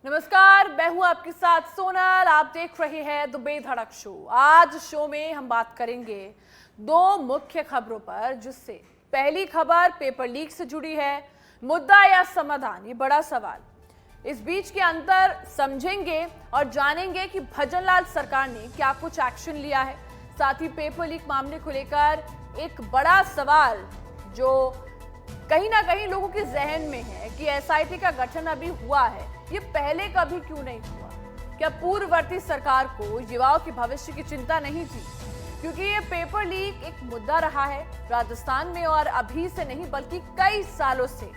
नमस्कार, मैं हूं आपके साथ सोनल। आप देख रहे हैं द बेधड़क शो। आज शो में हम बात करेंगे दो मुख्य खबरों पर, जिससे पहली खबर पेपर लीक से जुड़ी है। मुद्दा या समाधान, ये बड़ा सवाल। इस बीच के अंतर समझेंगे और जानेंगे कि भजनलाल सरकार ने क्या कुछ एक्शन लिया है। साथ ही पेपर लीक मामले को लेकर एक बड़ा सवाल जो कहीं ना कहीं लोगों के जहन में है कि एसआईटी का गठन अभी हुआ है, ये पहले कभी क्यों नहीं हुआ? क्या पूर्ववर्ती सरकार को युवाओं के भविष्य की चिंता नहीं थी? क्योंकि ये पेपर लीक एक मुद्दा रहा है राजस्थान में, और अभी से नहीं बल्कि कई सालों से।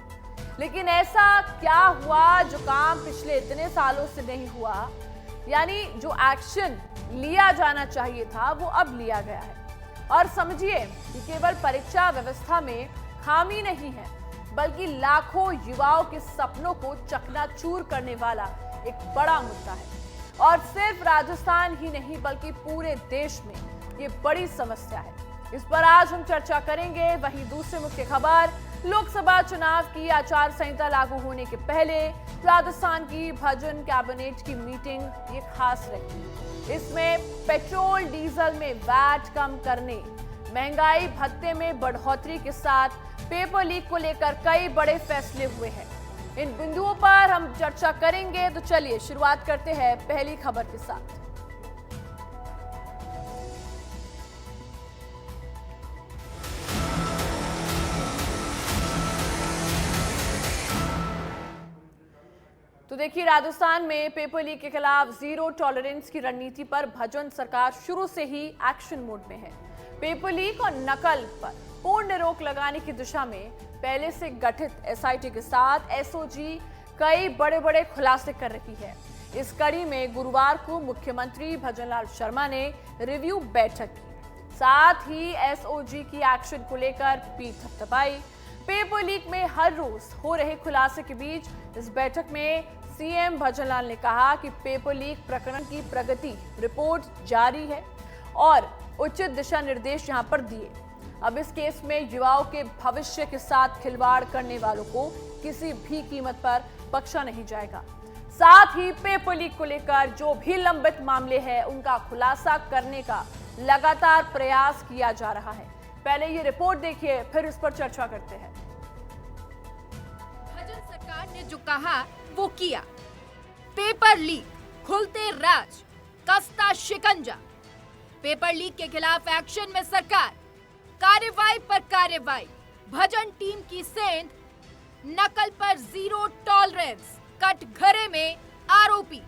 लेकिन ऐसा क्या हुआ जो काम पिछले इतने सालों से नहीं हुआ? यानी जो एक्शन लिया जाना चाहिए था वो अब लिया गया है। और समझिए कि केवल परीक्षा व्यवस्था में खामी नहीं है, बल्कि लाखों युवाओं के सपनों को चकनाचूर करने वाला एक बड़ा मुद्दा है। और सिर्फ राजस्थान ही नहीं बल्कि पूरे देश में ये बड़ी समस्या है। इस पर आज हम चर्चा करेंगे। वहीं दूसरी मुख्य खबर, लोकसभा चुनाव की आचार संहिता लागू होने के पहले राजस्थान की भजन कैबिनेट की मीटिंग ये खास रही। इसमें पेट्रोल डीजल में वैट कम करने, महंगाई भत्ते में बढ़ोतरी के साथ पेपर लीक को लेकर कई बड़े फैसले हुए हैं। इन बिंदुओं पर हम चर्चा करेंगे। तो चलिए शुरुआत करते हैं पहली खबर के साथ। तो देखिए, राजस्थान में पेपर लीक के खिलाफ जीरो टॉलरेंस की रणनीति पर भजन सरकार शुरू से ही एक्शन मोड में है। पेपर लीक और नकल पर पूर्ण रोक लगाने की दिशा में पहले से गठित एसआईटी के साथ एसओजी कई बड़े बड़े खुलासे कर रही है। इस कड़ी में गुरुवार को मुख्यमंत्री भजनलाल शर्मा ने रिव्यू बैठक की। साथ ही एसओजी की एक्शन को लेकर पीठ थपथपाई। पेपर लीक में हर रोज हो रहे खुलासे के बीच इस बैठक में सीएम भजनलाल ने कहा कि पेपर लीक प्रकरण की प्रगति रिपोर्ट जारी है और उचित दिशा निर्देश यहां पर दिए। अब इस केस में युवाओं के भविष्य के साथ खिलवाड़ करने वालों को किसी भी कीमत पर बख्शा नहीं जाएगा। साथ ही पेपर लीक को लेकर जो भी लंबित मामले हैं उनका खुलासा करने का लगातार प्रयास किया जा रहा है। पहले ये रिपोर्ट देखिए, फिर इस पर चर्चा करते हैं। भजन सरकार ने जो कहा वो किया। पेपर लीक, खुलते राज, कसता शिकंजा। पेपर लीक के खिलाफ एक्शन में सरकार, कार्रवाई पर कार्रवाई। भजन टीम की सेंध, नकल पर जीरो टॉलरेंस, कटघरे में आरोपी।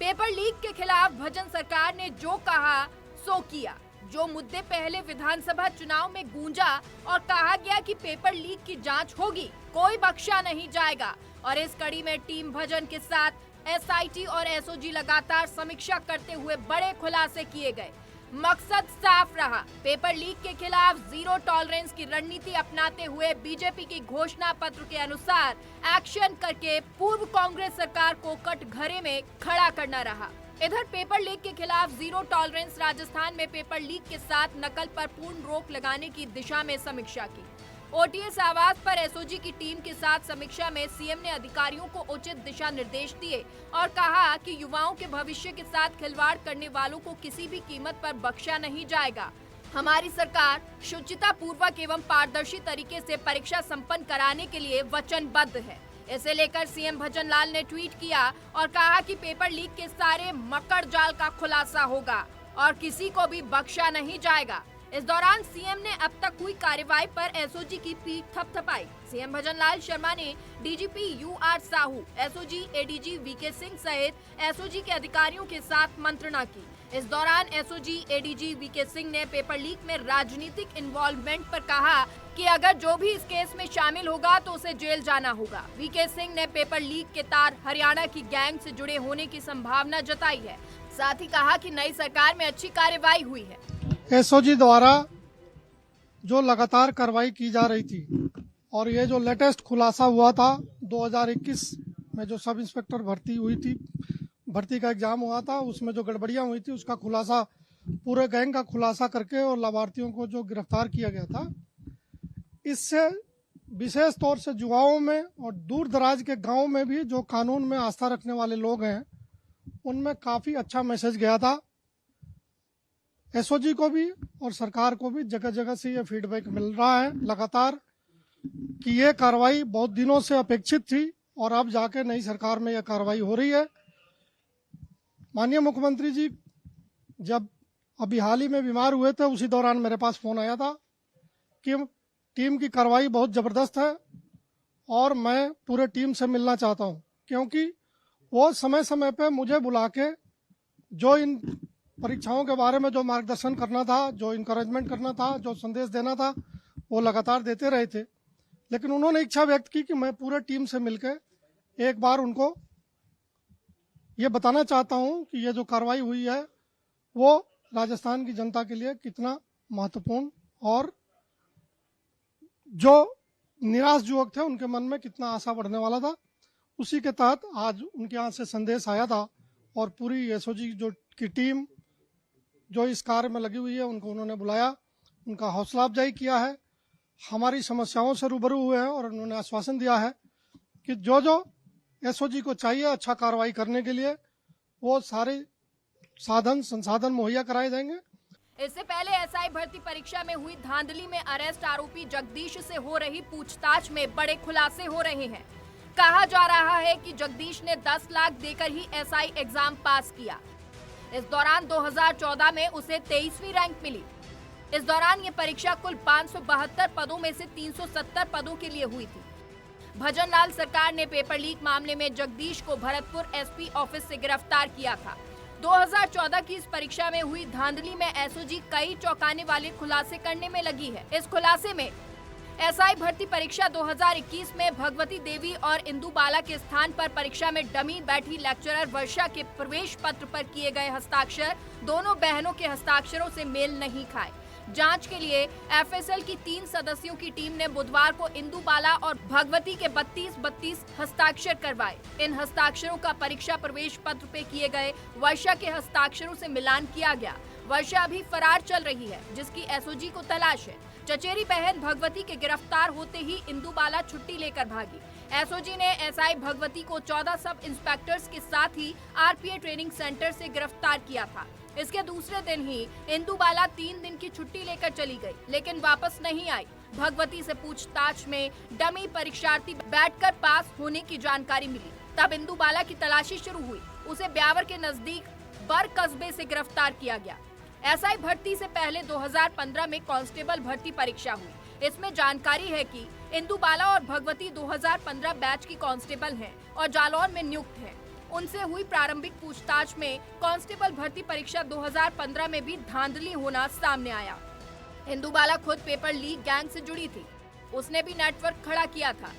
पेपर लीक के खिलाफ भजन सरकार ने जो कहा सो किया। जो मुद्दे पहले विधानसभा चुनाव में गूंजा और कहा गया कि पेपर लीक की जांच होगी, कोई बख्शा नहीं जाएगा। और इस कड़ी में टीम भजन के साथ एसआईटी और एसओजी लगातार समीक्षा करते हुए बड़े खुलासे किए गए। मकसद साफ रहा, पेपर लीक के खिलाफ जीरो टॉलरेंस की रणनीति अपनाते हुए बीजेपी की घोषणा पत्र के अनुसार एक्शन करके पूर्व कांग्रेस सरकार को कटघरे में खड़ा करना रहा। इधर पेपर लीक के खिलाफ जीरो टॉलरेंस राजस्थान में पेपर लीक के साथ नकल पर पूर्ण रोक लगाने की दिशा में समीक्षा की। ओटीएस आवास पर एसओजी की टीम के साथ समीक्षा में सीएम ने अधिकारियों को उचित दिशा निर्देश दिए और कहा कि युवाओं के भविष्य के साथ खिलवाड़ करने वालों को किसी भी कीमत पर बख्शा नहीं जाएगा। हमारी सरकार शुचिता पूर्वक एवं पारदर्शी तरीके से परीक्षा संपन्न कराने के लिए वचनबद्ध है। इसे लेकर सीएम भजनलाल ने ट्वीट किया और कहा कि पेपर लीक के सारे मकड़ जाल का खुलासा होगा और किसी को भी बख्शा नहीं जाएगा। इस दौरान सीएम ने अब तक हुई कार्रवाई पर एसओजी की पीठ थपथपाई। सीएम भजनलाल शर्मा ने DGP UR Sahu, SOG ADG VK Singh सहित एसओजी के अधिकारियों के साथ मंत्रणा की। इस दौरान एसओजी एडीजी वीके सिंह ने पेपर लीक में राजनीतिक इन्वॉल्वमेंट पर कहा कि अगर जो भी इस केस में शामिल होगा तो उसे जेल जाना होगा। वीके सिंह ने पेपर लीक के तार हरियाणा की गैंग से जुड़े होने की संभावना जताई है। साथ ही कहा कि नई सरकार में अच्छी कार्रवाई हुई है। एसओजी द्वारा जो लगातार कार्रवाई की जा रही थी और ये जो लेटेस्ट खुलासा हुआ था 2021 में जो सब इंस्पेक्टर भर्ती हुई थी, भर्ती का एग्जाम हुआ था, उसमें जो गड़बड़ियां हुई थी उसका खुलासा, पूरे गैंग का खुलासा करके और लाभार्थियों को जो गिरफ्तार किया गया था, इससे विशेष तौर से युवाओं में और दूर दराज के गांव में भी जो कानून में आस्था रखने वाले लोग हैं उनमें काफ़ी अच्छा मैसेज गया था। एसओजी को भी और सरकार को भी जगह जगह से ये फीडबैक मिल रहा है लगातार कि ये कार्रवाई बहुत दिनों से अपेक्षित थी और अब जाके नई सरकार में यह कार्रवाई हो रही है। माननीय मुख्यमंत्री जी जब अभी हाल ही में बीमार हुए थे उसी दौरान मेरे पास फ़ोन आया था कि टीम की कार्रवाई बहुत ज़बरदस्त है और मैं पूरे टीम से मिलना चाहता हूं, क्योंकि वो समय समय पे मुझे बुला के जो इन परीक्षाओं के बारे में जो मार्गदर्शन करना था, जो इनकरेजमेंट करना था, जो संदेश देना था, वो लगातार देते रहे थे। लेकिन उन्होंने इच्छा व्यक्त की कि मैं पूरे टीम से मिलकर एक बार उनको ये बताना चाहता हूं कि ये जो कार्रवाई हुई है वो राजस्थान की जनता के लिए कितना महत्वपूर्ण और जो निराश युवक थे उनके मन में कितना आशा बढ़ने वाला था। उसी के तहत आज उनके यहाँ से संदेश आया था और पूरी एसओजी की टीम जो इस कार्य में लगी हुई है उनको उन्होंने बुलाया, उनका हौसला अफजाई किया है, हमारी समस्याओं से रूबरू हुए हैं और उन्होंने आश्वासन दिया है कि जो जो एसओजी को चाहिए अच्छा कार्रवाई करने के लिए वो सारे साधन संसाधन मुहैया कराए जाएंगे। इससे पहले एसआई भर्ती परीक्षा में हुई धांधली में अरेस्ट आरोपी जगदीश से हो रही पूछताछ में बड़े खुलासे हो रहे हैं। कहा जा रहा है कि जगदीश ने 10 लाख देकर ही एसआई एग्जाम पास किया। इस दौरान 2014 में उसे 23वीं रैंक मिली। इस दौरान ये परीक्षा कुल 572 पदों में से 370 पदों के लिए हुई थी। भजन लाल सरकार ने पेपर लीक मामले में जगदीश को भरतपुर एसपी ऑफिस से गिरफ्तार किया था। 2014 की इस परीक्षा में हुई धांधली में एसओजी कई चौंकाने वाले खुलासे करने में लगी है। इस खुलासे में एसआई भर्ती परीक्षा 2021 में भगवती देवी और इंदु बाला के स्थान पर परीक्षा में डमी बैठी लेक्चरर वर्षा के प्रवेश पत्र पर किए गए हस्ताक्षर दोनों बहनों के हस्ताक्षरों से मेल नहीं खाए। जांच के लिए एफएसएल की 3 सदस्यों की टीम ने बुधवार को इंदु बाला और भगवती के 32 हस्ताक्षर करवाए। इन हस्ताक्षरों का परीक्षा प्रवेश पत्र पे किए गए वर्षा के हस्ताक्षरों से मिलान किया गया। वर्षा अभी फरार चल रही है, जिसकी एसओजी को तलाश है। चचेरी बहन भगवती के गिरफ्तार होते ही इंदु बाला छुट्टी लेकर भागी। एसओजी ने एसआई भगवती को 14 सब इंस्पेक्टर्स के साथ ही आरपीए ट्रेनिंग सेंटर से गिरफ्तार किया था। इसके दूसरे दिन ही इंदु बाला 3 दिन की छुट्टी लेकर चली गई, लेकिन वापस नहीं आई। भगवती से पूछताछ में डमी परीक्षार्थी बैठकर पास होने की जानकारी मिली। तब इंदु बाला की तलाशी शुरू हुई। उसे ब्यावर के नजदीक बर कस्बे से गिरफ्तार किया गया। एसआई भर्ती से पहले 2015 में कांस्टेबल भर्ती परीक्षा हुई। इसमें जानकारी है कि इंदु बाला और भगवती 2015 बैच की कांस्टेबल हैं और जालौन में नियुक्त हैं। उनसे हुई प्रारंभिक पूछताछ में कांस्टेबल भर्ती परीक्षा 2015 में भी धांधली होना सामने आया। इंदु बाला खुद पेपर लीक गैंग से जुड़ी थी। उसने भी नेटवर्क खड़ा किया था।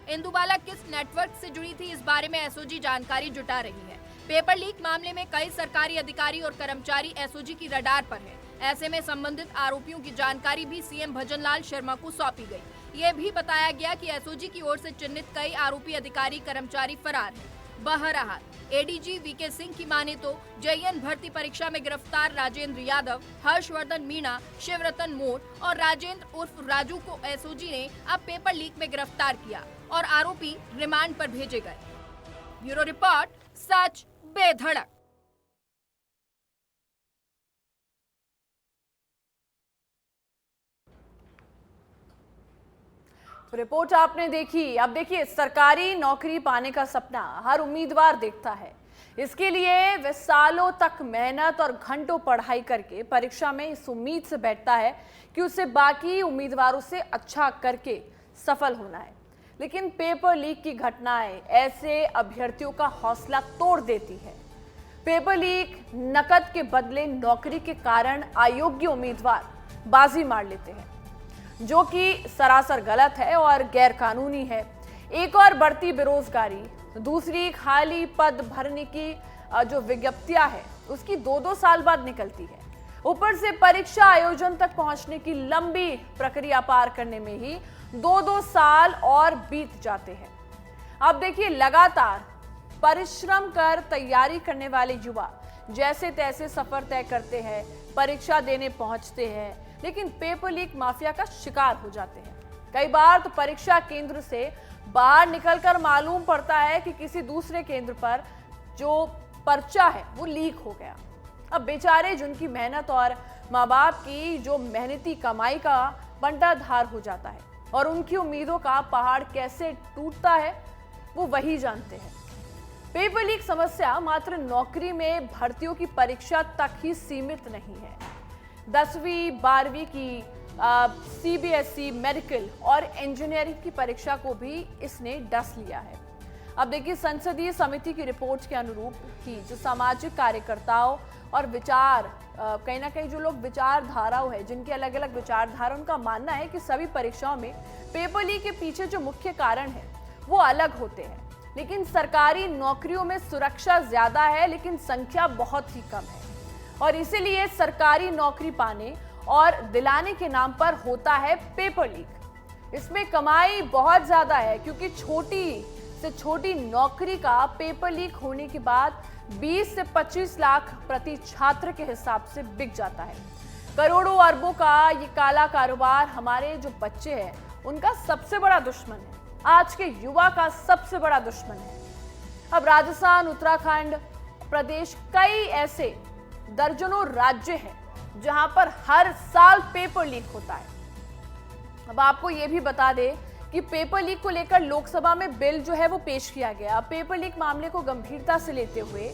इंदु बाला किस नेटवर्क से जुड़ी थी, इस बारे में एसओजी जानकारी जुटा रही है। पेपर लीक मामले में कई सरकारी अधिकारी और कर्मचारी एसओजी की रडार पर हैं। ऐसे में संबंधित आरोपियों की जानकारी भी सीएम भजन लाल शर्मा को सौंपी गई। ये भी बताया गया कि एसओजी की ओर से चिन्हित कई आरोपी अधिकारी कर्मचारी फरार हैं। बहरहाल एडीजी वीके सिंह की माने तो जेईएन भर्ती परीक्षा में गिरफ्तार राजेंद्र यादव, हर्षवर्धन मीणा, शिवरतन मोट और राजेंद्र उर्फ राजू को एसओजी ने अब पेपर लीक में गिरफ्तार किया और आरोपी रिमांड पर भेजे गए। ब्यूरो रिपोर्ट, सच बेधड़क। तो रिपोर्ट आपने देखी। अब देखिए, सरकारी नौकरी पाने का सपना हर उम्मीदवार देखता है। इसके लिए वह सालों तक मेहनत और घंटों पढ़ाई करके परीक्षा में इस उम्मीद से बैठता है कि उसे बाकी उम्मीदवारों से अच्छा करके सफल होना है। लेकिन पेपर लीक की घटनाएं ऐसे अभ्यर्थियों का हौसला तोड़ देती है। पेपर लीक, नकद के बदले नौकरी के कारण अयोग्य उम्मीदवार बाजी मार लेते हैं, जो कि सरासर गलत है और गैर कानूनी है। एक और बढ़ती बेरोजगारी, दूसरी खाली पद भरने की जो विज्ञप्तियां है उसकी 2-2 साल बाद निकलती है। ऊपर से परीक्षा आयोजन तक पहुंचने की लंबी प्रक्रिया पार करने में ही 2-2 साल और बीत जाते हैं। अब देखिए, लगातार परिश्रम कर तैयारी करने वाले युवा जैसे तैसे सफर तय करते हैं, परीक्षा देने पहुंचते हैं, लेकिन पेपर लीक माफिया का शिकार हो जाते हैं। कई बार तो परीक्षा केंद्र से बाहर निकलकर मालूम पड़ता है कि किसी दूसरे केंद्र पर जो पर्चा है वो लीक हो गया। अब बेचारे जिनकी मेहनत और माँ बाप की जो मेहनती कमाई का बंटाधार हो जाता है और उनकी उम्मीदों का पहाड़ कैसे टूटता है वो वही जानते हैं। पेपर लीक समस्या मात्र नौकरी में भर्तियों की परीक्षा तक ही सीमित नहीं है। 10वीं 12वीं की CBSE मेडिकल और इंजीनियरिंग की परीक्षा को भी इसने डस लिया है। अब देखिए, संसदीय समिति की रिपोर्ट के अनुरूप ही जो सामाजिक कार्यकर्ताओं और विचार कहीं ना कहीं जो लोग विचारधाराओं है, जिनकी अलग अलग विचारधारा, उनका मानना है कि सभी परीक्षाओं में पेपर लीक के पीछे जो मुख्य कारण है वो अलग होते हैं। लेकिन सरकारी नौकरियों में सुरक्षा ज्यादा है लेकिन संख्या बहुत ही कम है और इसीलिए सरकारी नौकरी पाने और दिलाने के नाम पर होता है पेपर लीक। इसमें कमाई बहुत ज्यादा है क्योंकि छोटी से छोटी नौकरी का पेपर लीक होने के बाद 20 से 25 लाख प्रति छात्र के हिसाब से बिक जाता है। करोड़ों अरबों का ये काला कारोबार हमारे जो बच्चे हैं उनका सबसे बड़ा दुश्मन है, आज के युवा का सबसे बड़ा दुश्मन है। अब राजस्थान, उत्तराखंड प्रदेश, कई ऐसे दर्जनों राज्य हैं जहां पर हर साल पेपर लीक होता है। अब आपको ये भी बता दें कि पेपर लीक को लेकर लोकसभा में बिल जो है वो पेश किया गया। पेपर लीक मामले को गंभीरता से लेते हुए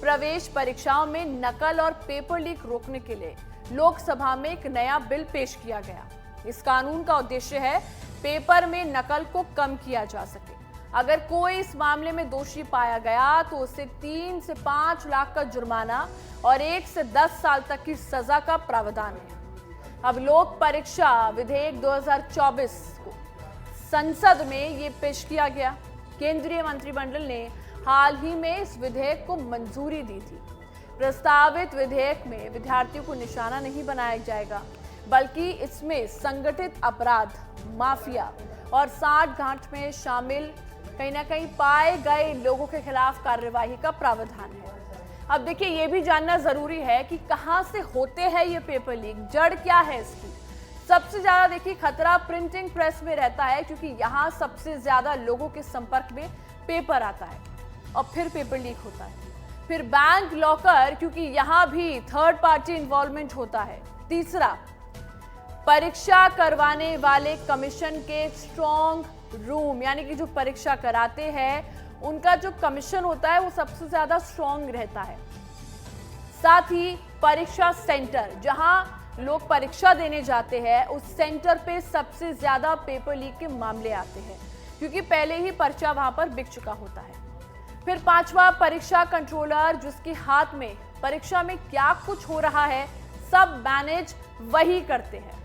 प्रवेश परीक्षाओं में नकल और पेपर लीक रोकने के लिए लोकसभा में एक नया बिल पेश किया गया। इस कानून का उद्देश्य है पेपर में नकल को कम किया जा सके। अगर कोई इस मामले में दोषी पाया गया तो उसे 3 से 5 लाख का जुर्माना और 1 से 10 साल तक की सजा का प्रावधान है। अब लोक परीक्षा विधेयक 2024 को संसद में ये पेश किया गया। केंद्रीय मंत्रिमंडल ने हाल ही में इस विधेयक को मंजूरी दी थी। प्रस्तावित विधेयक में विद्यार्थियों को निशाना नहीं बनाया जाएगा, बल्कि इसमें संगठित अपराध, माफिया और साठ-गांठ में शामिल कहीं ना कहीं पाए गए लोगों के खिलाफ कार्यवाही का प्रावधान है। अब देखिए, ये भी जानना जरूरी है कि कहां से होते हैं ये पेपर लीक, जड़ क्या है इसकी। सबसे ज्यादा देखिए खतरा प्रिंटिंग प्रेस में रहता है क्योंकि यहाँ सबसे ज्यादा लोगों के संपर्क में पेपर आता है और फिर पेपर लीक होता है। फिर बैंक लॉकर, क्योंकि यहाँ भी थर्ड पार्टी इन्वॉल्वमेंट होता है। तीसरा, परीक्षा करवाने वाले कमीशन के स्ट्रॉन्ग रूम, यानी कि जो परीक्षा कराते हैं उनका जो कमीशन होता है वो सबसे ज्यादा स्ट्रॉन्ग रहता है। साथ ही परीक्षा सेंटर, जहां लोग परीक्षा देने जाते हैं, उस सेंटर पे सबसे ज्यादा पेपर लीक के मामले आते हैं क्योंकि पहले ही पर्चा वहां पर बिक चुका होता है। फिर पांचवा, परीक्षा कंट्रोलर, जिसके हाथ में परीक्षा में क्या कुछ हो रहा है सब मैनेज वही करते हैं।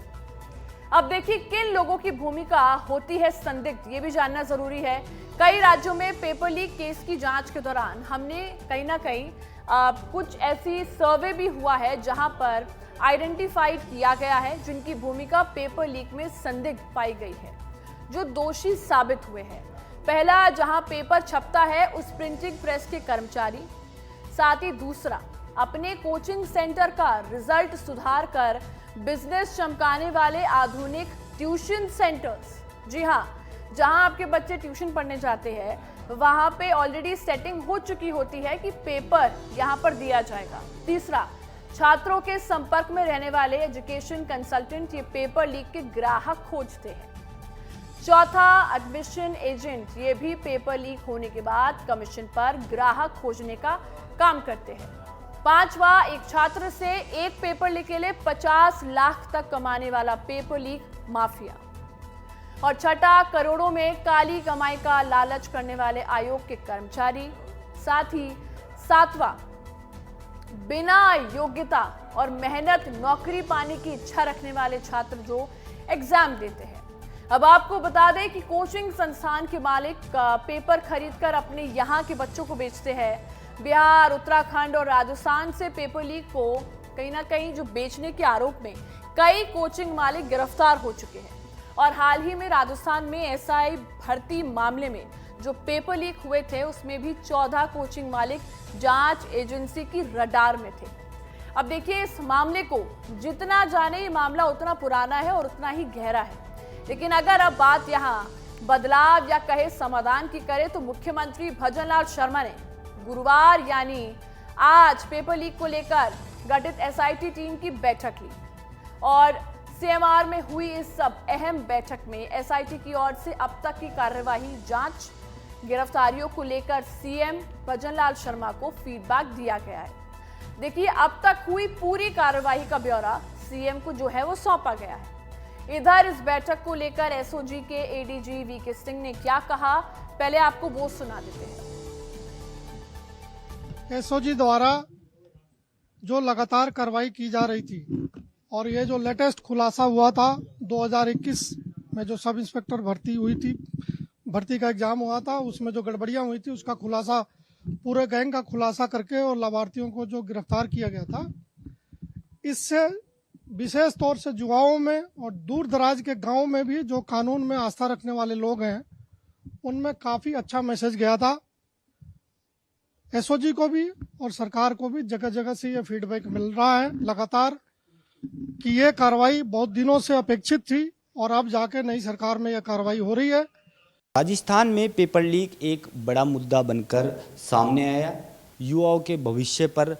अब देखिए, किन लोगों की भूमिका होती है संदिग्ध, ये भी जानना जरूरी है। कई राज्यों में पेपर लीक केस की जांच के दौरान हमने कहीं ना कहीं कुछ ऐसी सर्वे भी हुआ है जहां पर आइडेंटिफाइड किया गया है जिनकी भूमिका पेपर लीक में संदिग्ध पाई गई है, जो दोषी साबित हुए हैं। पहला, जहां पेपर छपता है उस प्रिंटिंग प्रेस के कर्मचारी। साथ ही दूसरा, अपने कोचिंग सेंटर का रिजल्ट सुधार कर बिजनेस चमकाने वाले आधुनिक ट्यूशन सेंटर्स। जी हाँ, जहां आपके बच्चे ट्यूशन पढ़ने जाते हैं वहां पे ऑलरेडी सेटिंग हो चुकी होती है कि पेपर यहां पर दिया जाएगा। तीसरा, छात्रों के संपर्क में रहने वाले एजुकेशन कंसल्टेंट ये पेपर लीक के ग्राहक खोजते हैं। चौथा, एडमिशन एजेंट, ये भी पेपर लीक होने के बाद कमीशन पर ग्राहक खोजने का काम करते हैं। पांचवा, एक छात्र से एक पेपर लीक के लिए 50 लाख तक कमाने वाला पेपर लीक माफिया। और छठा, करोड़ों में काली कमाई का लालच करने वाले आयोग के कर्मचारी। साथ ही सातवां, बिना योग्यता और मेहनत नौकरी पाने की इच्छा रखने वाले छात्र जो एग्जाम देते हैं। अब आपको बता दें कि कोचिंग संस्थान के मालिक पेपर खरीदकर अपने यहाँ के बच्चों को बेचते हैं। बिहार, उत्तराखंड और राजस्थान से पेपर लीक को कहीं ना कहीं जो बेचने के आरोप में कई कोचिंग मालिक गिरफ्तार हो चुके हैं। और हाल ही में राजस्थान में एसआई भर्ती मामले में जो पेपर लीक हुए थे उसमें भी 14 कोचिंग मालिक जांच एजेंसी की रडार में थे। अब देखिए, इस मामले को जितना जाने ये मामला उतना पुराना है और उतना ही गहरा है। लेकिन अगर अब बात यहाँ बदलाव या कहे समाधान की करें तो मुख्यमंत्री भजनलाल शर्मा ने गुरुवार यानी आज पेपर लीक को लेकर गठित एसआईटी टीम की बैठक ली और सीएमआर में हुई इस सब अहम बैठक में एसआईटी की ओर से अब तक की कार्यवाही, जांच, गिरफ्तारियों को लेकर सीएम भजनलाल शर्मा को फीडबैक दिया गया है। देखिए, अब तक हुई पूरी कार्यवाही का ब्यौरा सीएम को जो है वो सौंपा गया है। इधर इस बैठक को लेकर एसओजी के एडीजी वीके सिंह ने क्या कहा, पहले आपको वो सुना देते हैं। एसओजी द्वारा जो लगातार कार्रवाई की जा रही थी और ये जो लेटेस्ट खुलासा हुआ था 2021 में जो सब इंस्पेक्टर भर्ती हुई थी, भर्ती का एग्जाम हुआ था, उसमें जो गड़बड़ियां हुई थी उसका खुलासा, पूरे गैंग का खुलासा करके और लाभार्थियों को जो गिरफ्तार किया गया था, इससे विशेष तौर से युवाओं में और दूर दराज के गांव में भी जो कानून में आस्था रखने वाले लोग हैं उनमें काफ़ी अच्छा मैसेज गया था। एसओजी को भी और सरकार को भी जगह जगह से ये फीडबैक मिल रहा है लगातार कि ये कार्रवाई बहुत दिनों से अपेक्षित थी और अब जाके नई सरकार में यह कार्रवाई हो रही है। राजस्थान में पेपर लीक एक बड़ा मुद्दा बनकर सामने आया। युवाओं के भविष्य पर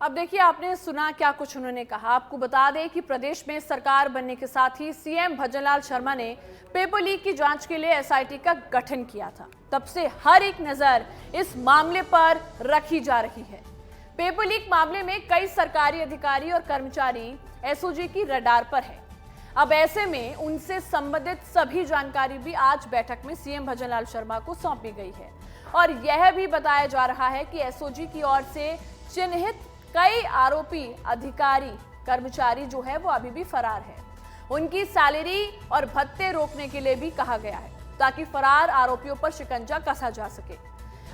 अब देखिए, आपने सुना क्या कुछ उन्होंने कहा। आपको बता दें कि प्रदेश में सरकार बनने के साथ ही सीएम भजनलाल शर्मा ने पेपर लीक की जांच के लिए एसआईटी का गठन किया था। तब से हर एक नजर इस मामले पर रखी जा रही है। पेपर लीक मामले में कई सरकारी अधिकारी और कर्मचारी एसओजी की रडार पर है। अब ऐसे में उनसे संबंधित सभी जानकारी भी आज बैठक में सीएम भजनलाल शर्मा को सौंपी गई है और यह भी बताया जा रहा है कि एसओजी की ओर से चिन्हित कई आरोपी अधिकारी कर्मचारी जो है वो अभी भी फरार है। उनकी सैलरी और भत्ते रोकने के लिए भी कहा गया है ताकि फरार आरोपियों पर शिकंजा कसा जा सके।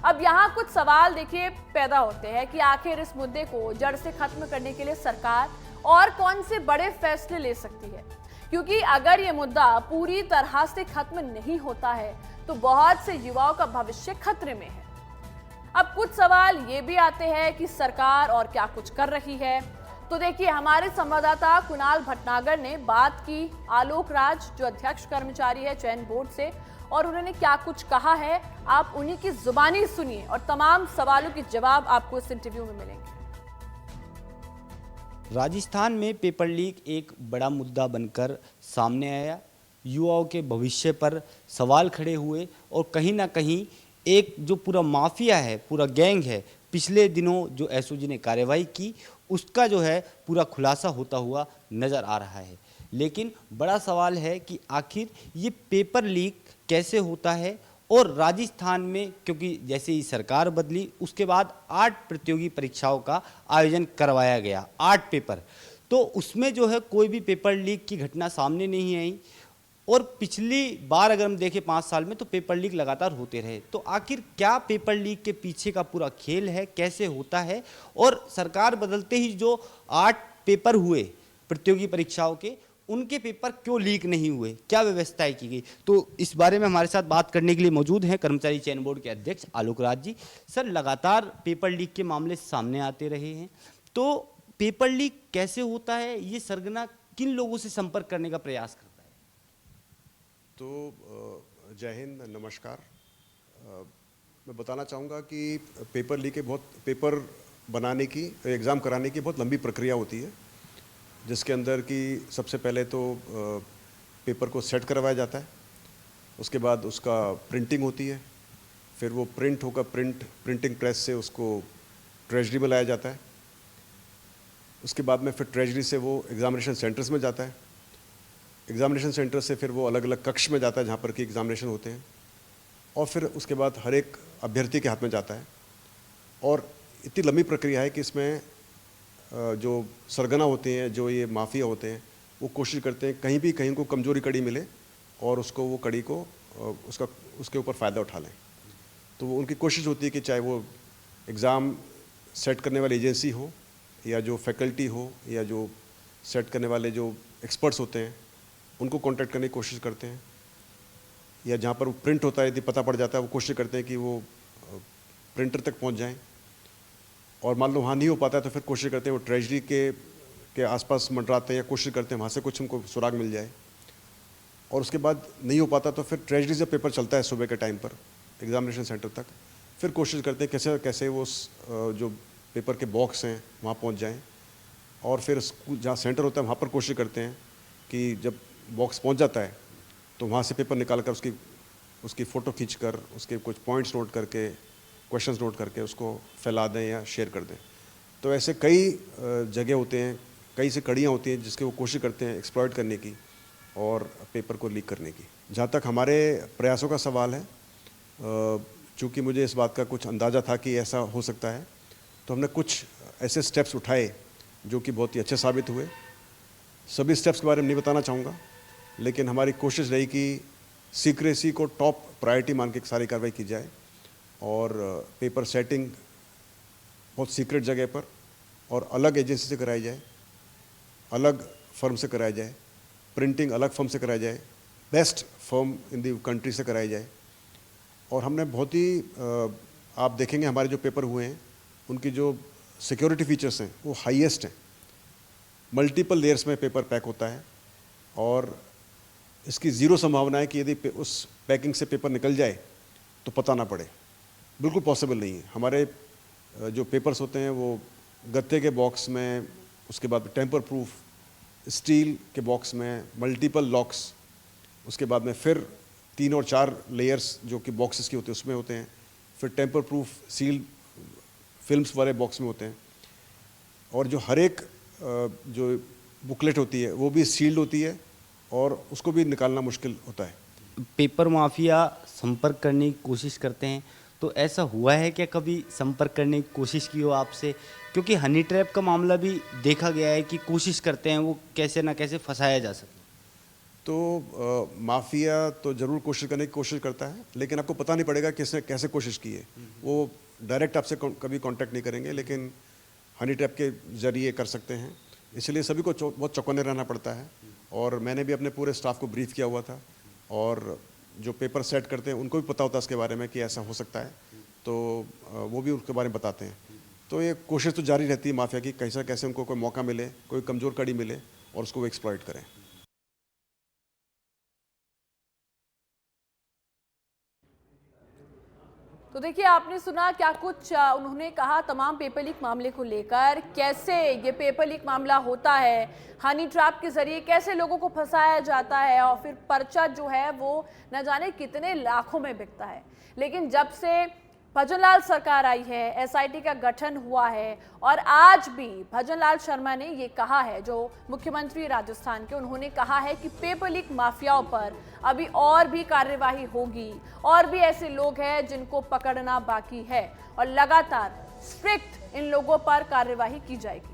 अब यहाँ कुछ सवाल देखिए पैदा होते हैं कि आखिर इस मुद्दे को जड़ से खत्म करने के लिए सरकार और कौन से बड़े फैसले ले सकती है, क्योंकि अगर ये मुद्दा पूरी तरह से खत्म नहीं होता है तो बहुत से युवाओं का भविष्य खतरे में है। अब कुछ सवाल ये भी आते हैं कि सरकार और क्या कुछ कर रही है। तो देखिए, हमारे संवाददाता कुणाल भटनागर ने बात की आलोक राज जो अध्यक्ष कर्मचारी है चयन बोर्ड से, और उन्होंने क्या कुछ कहा है आप उन्हीं की जुबानी सुनिए और तमाम सवालों के जवाब आपको इस इंटरव्यू में मिलेंगे। राजस्थान में पेपर लीक एक बड़ा मुद्दा बनकर सामने आया। युवाओं के भविष्य पर सवाल खड़े हुए और कहीं ना कहीं एक जो पूरा माफिया है, पूरा गैंग है, पिछले दिनों जो एसओजी ने कार्रवाई की उसका जो है पूरा खुलासा होता हुआ नज़र आ रहा है। लेकिन बड़ा सवाल है कि आखिर ये पेपर लीक कैसे होता है। और राजस्थान में क्योंकि जैसे ही सरकार बदली उसके बाद 8 प्रतियोगी परीक्षाओं का आयोजन करवाया गया, 8 पेपर, तो उसमें जो है कोई भी पेपर लीक की घटना सामने नहीं आई। और पिछली बार अगर हम देखें 5 साल में तो पेपर लीक लगातार होते रहे। तो आखिर क्या पेपर लीक के पीछे का पूरा खेल है, कैसे होता है, और सरकार बदलते ही जो 8 पेपर हुए प्रतियोगी परीक्षाओं के, उनके पेपर क्यों लीक नहीं हुए, क्या व्यवस्थाएं की गई। तो इस बारे में हमारे साथ बात करने के लिए मौजूद हैं कर्मचारी चयन बोर्ड के अध्यक्ष आलोक राज जी। सर, लगातार पेपर लीक के मामले सामने आते रहे हैं, तो पेपर लीक कैसे होता है, ये सरगना किन लोगों से संपर्क करने का प्रयास करता है? तो जय हिंद, नमस्कार। मैं बताना चाहूँगा कि पेपर लीक पेपर बनाने की, एग्ज़ाम कराने की बहुत लंबी प्रक्रिया होती है, जिसके अंदर कि सबसे पहले तो पेपर को सेट करवाया जाता है, उसके बाद उसका प्रिंटिंग होती है, फिर वो प्रिंट होकर प्रिंटिंग प्रेस से उसको ट्रेजरी में लाया जाता है, उसके बाद में फिर ट्रेजरी से वो एग्ज़ामिनेशन सेंटर्स में जाता है, एग्ज़ामिनेशन सेंटर से फिर वो अलग अलग कक्ष में जाता है जहाँ पर कि एग्ज़ामिनेशन होते हैं, और फिर उसके बाद हर एक अभ्यर्थी के हाथ में जाता है। और इतनी लंबी प्रक्रिया है कि इसमें जो सरगना होते हैं, जो ये माफिया होते हैं, वो कोशिश करते हैं कहीं भी कहीं को कमज़ोरी कड़ी मिले और उसको वो कड़ी को उसके ऊपर फ़ायदा उठा लें। तो वो उनकी कोशिश होती है कि चाहे वो एग्ज़ाम सेट करने वाली एजेंसी हो या जो फैकल्टी हो या जो सेट करने वाले जो एक्सपर्ट्स होते हैं उनको कांटेक्ट करने की कोशिश करते हैं, या जहाँ पर वो प्रिंट होता है यदि पता पड़ जाता है वो कोशिश करते हैं कि वो प्रिंटर तक पहुँच जाएं। और मान लो वहाँ नहीं हो पाता है तो फिर कोशिश करते हैं वो ट्रेजरी के आसपास मंडराते हैं या कोशिश करते हैं वहाँ से कुछ हमको सुराग मिल जाए। और उसके बाद नहीं हो पाता तो फिर ट्रेजरी से पेपर चलता है सुबह के टाइम पर एग्जामिनेशन सेंटर तक, फिर कोशिश करते हैं कैसे कैसे वो जो पेपर के बॉक्स हैं वहाँ पहुँच जाएँ। और फिर जहाँ सेंटर होता है वहाँ पर कोशिश करते हैं कि जब बॉक्स पहुँच जाता है तो वहाँ से पेपर निकाल कर उसकी फ़ोटो खींचकर उसके कुछ पॉइंट्स नोट करके, क्वेश्चंस नोट करके उसको फैला दें या शेयर कर दें। तो ऐसे कई जगह होते हैं, कई से कड़ियाँ होती हैं जिसके वो कोशिश करते हैं एक्सप्लॉइट करने की और पेपर को लीक करने की। जहाँ तक हमारे प्रयासों का सवाल है, चूँकि मुझे इस बात का कुछ अंदाज़ा था कि ऐसा हो सकता है, तो हमने कुछ ऐसे स्टेप्स उठाए जो कि बहुत ही अच्छे साबित हुए। सभी स्टेप्स के बारे में नहीं बताना चाहूँगा, लेकिन हमारी कोशिश रही कि सीक्रेसी को टॉप प्रायोरिटी मान के सारी कार्रवाई की जाए और पेपर सेटिंग बहुत सीक्रेट जगह पर और अलग एजेंसी से कराई जाए, अलग फर्म से कराई जाए, प्रिंटिंग अलग फर्म से कराई जाए, बेस्ट फर्म इन दी कंट्री से कराई जाए। और हमने बहुत ही आप देखेंगे हमारे जो पेपर हुए हैं उनकी जो सिक्योरिटी फीचर्स हैं वो हाईएस्ट हैं। मल्टीपल लेयर्स में पेपर पैक होता है और इसकी ज़ीरो संभावना है कि यदि उस पैकिंग से पेपर निकल जाए तो पता ना पड़े, बिल्कुल पॉसिबल नहीं है। हमारे जो पेपर्स होते हैं वो गत्ते के बॉक्स में, उसके बाद टेम्पर प्रूफ स्टील के बॉक्स में, मल्टीपल लॉक्स, उसके बाद में फिर 3 और 4 लेयर्स जो कि बॉक्सेस की होते हैं उसमें होते हैं, फिर टेम्पर प्रूफ सील फिल्म्स वाले बॉक्स में होते हैं। और जो हर एक जो बुकलेट होती है वो भी सील्ड होती है और उसको भी निकालना मुश्किल होता है। पेपर माफिया संपर्क करने की कोशिश करते हैं, तो ऐसा हुआ है क्या कभी संपर्क करने की कोशिश की हो आपसे? क्योंकि हनी ट्रैप का मामला भी देखा गया है कि कोशिश करते हैं वो कैसे ना कैसे फंसाया जा सके। तो माफिया तो ज़रूर कोशिश करने की कोशिश करता है, लेकिन आपको पता नहीं पड़ेगा किसने कैसे कोशिश की है। वो डायरेक्ट आपसे कभी कांटेक्ट नहीं करेंगे, लेकिन हनी ट्रैप के ज़रिए कर सकते हैं। इसलिए सभी को बहुत चौकन्ने रहना पड़ता है। और मैंने भी अपने पूरे स्टाफ को ब्रीफ किया हुआ था और जो पेपर सेट करते हैं उनको भी पता होता है इसके बारे में कि ऐसा हो सकता है, तो वो भी उसके बारे में बताते हैं। तो ये कोशिश तो जारी रहती है माफिया की, कैसा कैसे उनको कोई मौका मिले, कोई कमज़ोर कड़ी मिले और उसको वो एक्सप्लॉइट करें। तो देखिए, आपने सुना क्या कुछ उन्होंने कहा तमाम पेपर लीक मामले को लेकर, कैसे ये पेपर लीक मामला होता है, हनी ट्रैप के जरिए कैसे लोगों को फंसाया जाता है और फिर पर्चा जो है वो न जाने कितने लाखों में बिकता है। लेकिन जब से भजनलाल सरकार आई है, एसआईटी का गठन हुआ है और आज भी भजनलाल शर्मा ने ये कहा है, जो मुख्यमंत्री राजस्थान के, उन्होंने कहा है कि पेपर लीक माफियाओं पर अभी और भी कार्यवाही होगी और भी ऐसे लोग हैं जिनको पकड़ना बाकी है और लगातार स्ट्रिक्ट इन लोगों पर कार्यवाही की जाएगी।